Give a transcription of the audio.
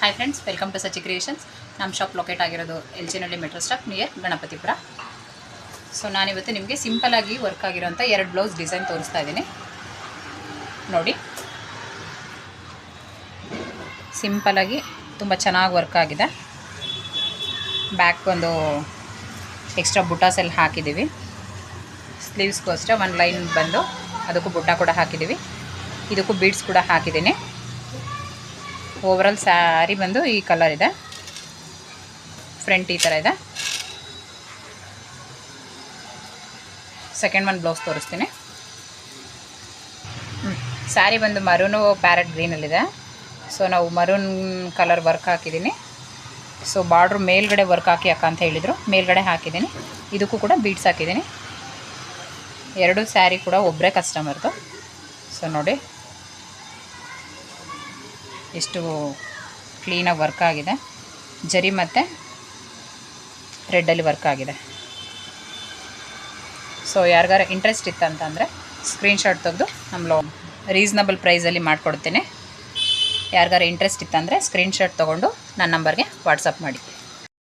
Hi friends, welcome to Sachi Creations. ನಮ್ಮ shop locate ಆಗಿರೋದು Elachenahalli metro stop near Ganapathipura. So ನಾನಿವತ್ತು ನಿಮಗೆ ಸಿಂಪಲಾಗಿ ವರ್ಕ್ ಆಗಿರೋಂಥ 2 ಬ್ಲೌಸ್ ಡಿಸೈನ್ ತೋರಿಸ್ತಾ ಇದ್ದೀನಿ. ನೋಡಿ, ಸಿಂಪಲಾಗಿ ತುಂಬ ಚೆನ್ನಾಗಿ ವರ್ಕ್ ಆಗಿದೆ. ಬ್ಯಾಕ್ ಒಂದು ಎಕ್ಸ್ಟ್ರಾ ಬುಟಾಸ್ ಎಲ್ಲ ಹಾಕಿದ್ದೀವಿ. ಸ್ಲೀವ್ಸ್ಗೂ ಅಷ್ಟೇ ಒಂದು ಲೈನ್ ಬಂದು ಅದಕ್ಕೂ ಬುಟ್ಟ ಕೂಡ ಹಾಕಿದ್ದೀವಿ. ಇದಕ್ಕೂ ಬೀಡ್ಸ್ ಕೂಡ ಹಾಕಿದ್ದೀನಿ. ಓವರಾಲ್ ಸ್ಯಾರಿ ಬಂದು ಈ ಕಲರ್ ಇದೆ. ಫ್ರಂಟ್ ಈ ಥರ ಇದೆ. ಸೆಕೆಂಡ್ ಒನ್ ಬ್ಲೌಸ್ ತೋರಿಸ್ತೀನಿ. ಸ್ಯಾರಿ ಬಂದು ಮರೂನು ಪ್ಯಾರೆಟ್ ಗ್ರೀನಲ್ಲಿದೆ. ಸೊ ನಾವು ಮರೂನ್ ಕಲರ್ ವರ್ಕ್ ಹಾಕಿದ್ದೀನಿ. ಸೊ ಬಾರ್ಡ್ರು ಮೇಲ್ಗಡೆ ವರ್ಕ್ ಹಾಕಿ ಅಕ್ಕ ಅಂತ ಹೇಳಿದರು, ಮೇಲ್ಗಡೆ ಹಾಕಿದ್ದೀನಿ. ಇದಕ್ಕೂ ಕೂಡ ಬೀಡ್ಸ್ ಹಾಕಿದ್ದೀನಿ. 2 ಸ್ಯಾರಿ ಕೂಡ ಒಬ್ಬರೇ ಕಸ್ಟಮರ್ದು. ಸೊ ನೋಡಿ ಎಷ್ಟು ಕ್ಲೀನಾಗಿ ವರ್ಕ್ ಆಗಿದೆ. ಜರಿ ಮತ್ತು ರೆಡ್ಡಲ್ಲಿ ವರ್ಕ್ ಆಗಿದೆ. ಸೊ ಯಾರಿಗಾರ ಇಂಟ್ರೆಸ್ಟ್ ಇತ್ತಂತಂದರೆ ಸ್ಕ್ರೀನ್ಶಾಟ್ ತೆಗೆದು ನಮ್ಮ ರೀಸ್ನಬಲ್ ಪ್ರೈಸಲ್ಲಿ ಮಾಡಿಕೊಡ್ತೇನೆ. ಯಾರಿಗಾರ ಇಂಟ್ರೆಸ್ಟ್ ಇತ್ತಂದರೆ ಸ್ಕ್ರೀನ್ಶಾಟ್ ತೊಗೊಂಡು ನನ್ನ ನಂಬರ್ಗೆ ವಾಟ್ಸಪ್ ಮಾಡಿ.